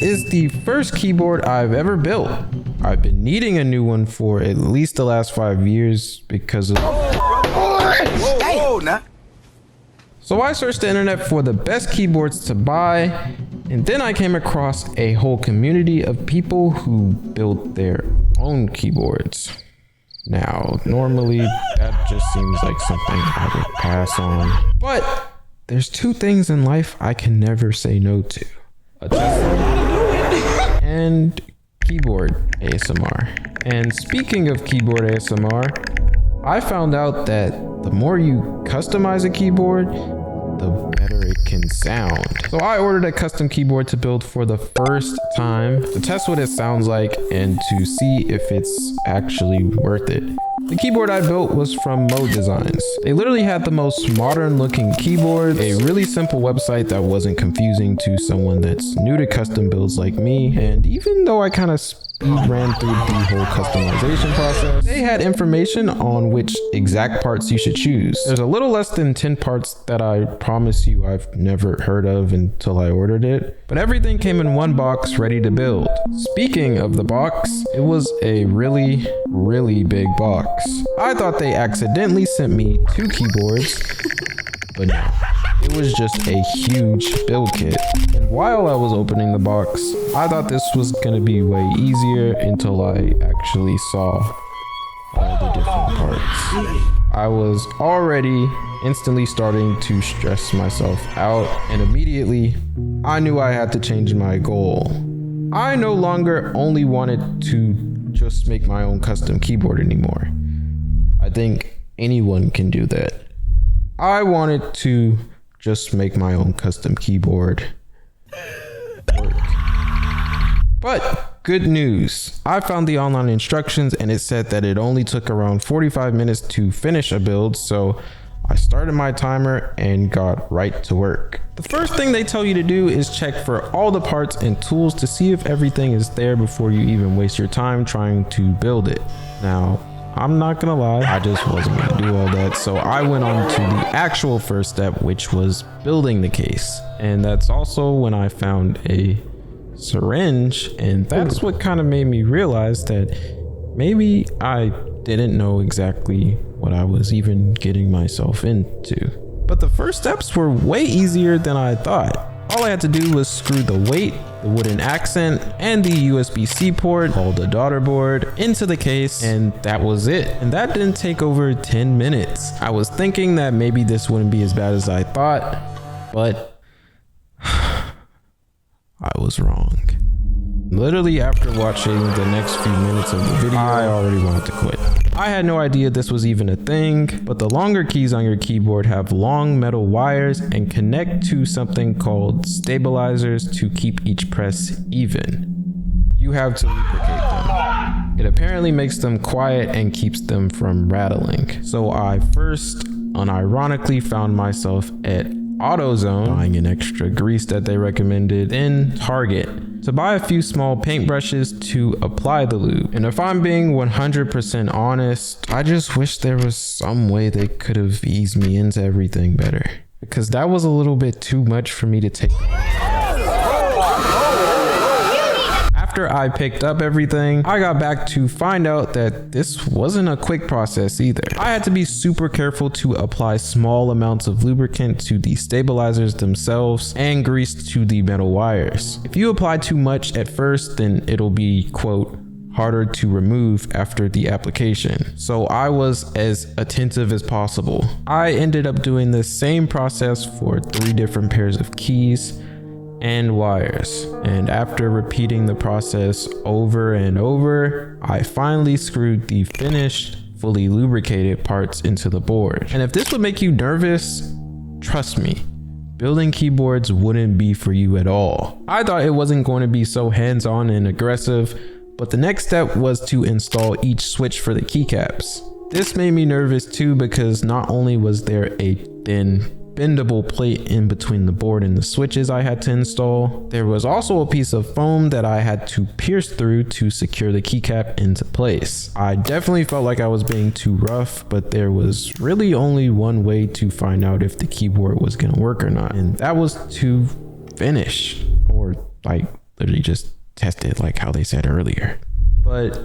This is the first keyboard I've ever built. I've been needing a new one for at least the last 5 years because of... So I searched the internet for the best keyboards to buy, and then I came across a whole community of people who built their own keyboards. Now, normally that just seems like something I would pass on, but there's two things in life I can never say no to: a Tesla and keyboard ASMR. And speaking of keyboard ASMR, I found out that the more you customize a keyboard, the better it can sound. So I ordered a custom keyboard to build for the first time to test what it sounds like and to see if it's actually worth it. The keyboard I built was from Mode Designs. They literally had the most modern looking keyboard, a really simple website that wasn't confusing to someone that's new to custom builds like me. And even though I kind of ran through the whole customization process, they had information on which exact parts you should choose. There's a little less than 10 parts that I promise you I've never heard of until I ordered it, but everything came in one box ready to build. Speaking of the box, it was a really big box. I thought they accidentally sent me 2 keyboards, but no. It was just a huge build kit. And while I was opening the box, I thought this was gonna be way easier until I actually saw all the different parts. I was already instantly starting to stress myself out, and immediately I knew I had to change my goal. I no longer only wanted to just make my own custom keyboard anymore. I think anyone can do that. I wanted to just make my own custom keyboard work. But good news, I found the online instructions and it said that it only took around 45 minutes to finish a build, so I started my timer and got right to work. The first thing they tell you to do is check for all the parts and tools to see if everything is there before you even waste your time trying to build it. Now, I'm not gonna lie, I just wasn't gonna do all that, so I went on to the actual first step, which was building the case. And that's also when I found a syringe, and that's what kind of made me realize that maybe I didn't know exactly what I was even getting myself into. But the first steps were way easier than I thought. All I had to do was screw the weight, the wooden accent, and the USB-C port, called the daughter board, into the case, and that was it. And that didn't take over 10 minutes. I was thinking that maybe this wouldn't be as bad as I thought, but I was wrong. Literally after watching the next few minutes of the video, I already wanted to quit. I had no idea this was even a thing, but the longer keys on your keyboard have long metal wires and connect to something called stabilizers to keep each press even. You have to lubricate them. It apparently makes them quiet and keeps them from rattling. So I first unironically found myself at AutoZone, buying an extra grease that they recommended, then Target to buy a few small paintbrushes to apply the lube. And if I'm being 100% honest, I just wish there was some way they could have eased me into everything better, because that was a little bit too much for me to take. After I picked up everything, I got back to find out that this wasn't a quick process either. I had to be super careful to apply small amounts of lubricant to the stabilizers themselves and grease to the metal wires. If you apply too much at first, then it'll be, quote, harder to remove after the application. So I was as attentive as possible. I ended up doing the same process for 3 different pairs of keys and wires, and after repeating the process over and over, I finally screwed the finished, fully lubricated parts into the board. And if this would make you nervous, trust me, building keyboards wouldn't be for you at all. I thought it wasn't going to be so hands-on and aggressive, but the next step was to install each switch for the keycaps. This made me nervous too, because not only was there a thin bendable plate in between the board and the switches I had to install, there was also a piece of foam that I had to pierce through to secure the keycap into place. I definitely felt like I was being too rough, but there was really only one way to find out if the keyboard was gonna work or not, and that was to finish, or like literally just test it like how they said earlier. But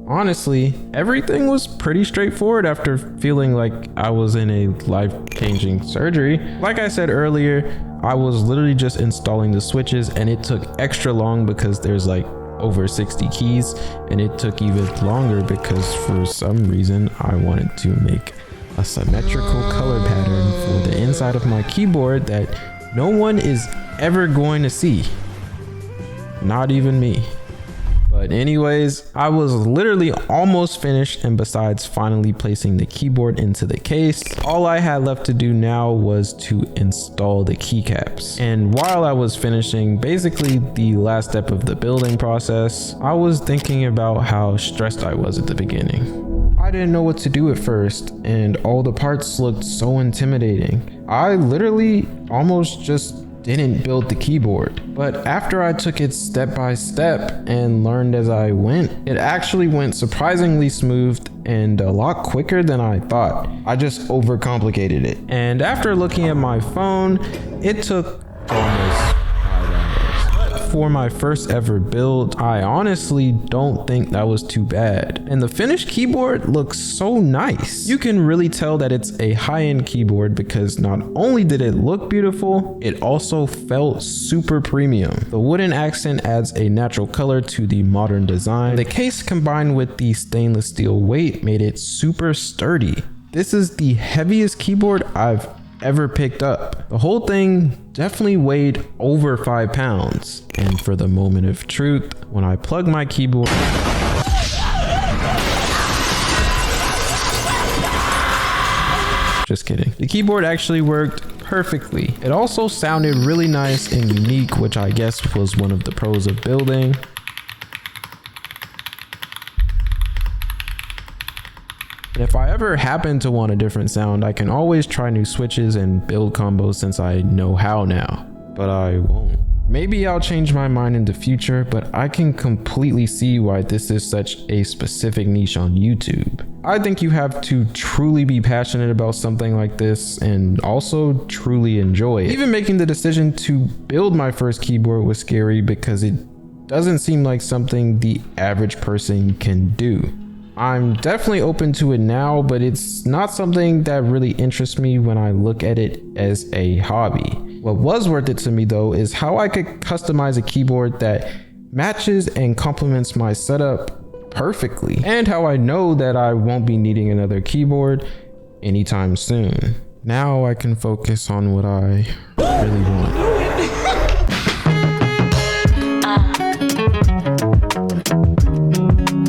honestly, everything was pretty straightforward after feeling like I was in a life-changing surgery. Like I said earlier, I was literally just installing the switches, and it took extra long because there's like over 60 keys, and it took even longer because for some reason I wanted to make a symmetrical color pattern for the inside of my keyboard that no one is ever going to see, not even me. But anyways, I was literally almost finished, and besides finally placing the keyboard into the case, all I had left to do now was to install the keycaps. And while I was finishing basically the last step of the building process, I was thinking about how stressed I was at the beginning. I didn't know what to do at first, and all the parts looked so intimidating. I literally almost just didn't build the keyboard. But after I took it step by step and learned as I went, it actually went surprisingly smooth and a lot quicker than I thought. I just overcomplicated it. And after looking at my phone, it took almost 5 hours. For my first ever build, I honestly don't think that was too bad. And the finished keyboard looks so nice. You can really tell that it's a high-end keyboard because not only did it look beautiful, it also felt super premium. The wooden accent adds a natural color to the modern design. The case combined with the stainless steel weight made it super sturdy. This is the heaviest keyboard I've ever picked up. The whole thing definitely weighed over 5 pounds. And for the moment of truth, when I plug my keyboard, just kidding. The keyboard actually worked perfectly. It also sounded really nice and unique, which I guess was one of the pros of building. And if I ever happen to want a different sound, I can always try new switches and build combos since I know how now, but I won't. Maybe I'll change my mind in the future, but I can completely see why this is such a specific niche on YouTube. I think you have to truly be passionate about something like this and also truly enjoy it. Even making the decision to build my first keyboard was scary because it doesn't seem like something the average person can do. I'm definitely open to it now, but it's not something that really interests me when I look at it as a hobby. What was worth it to me though is how I could customize a keyboard that matches and complements my setup perfectly, and how I know that I won't be needing another keyboard anytime soon. Now I can focus on what I really want.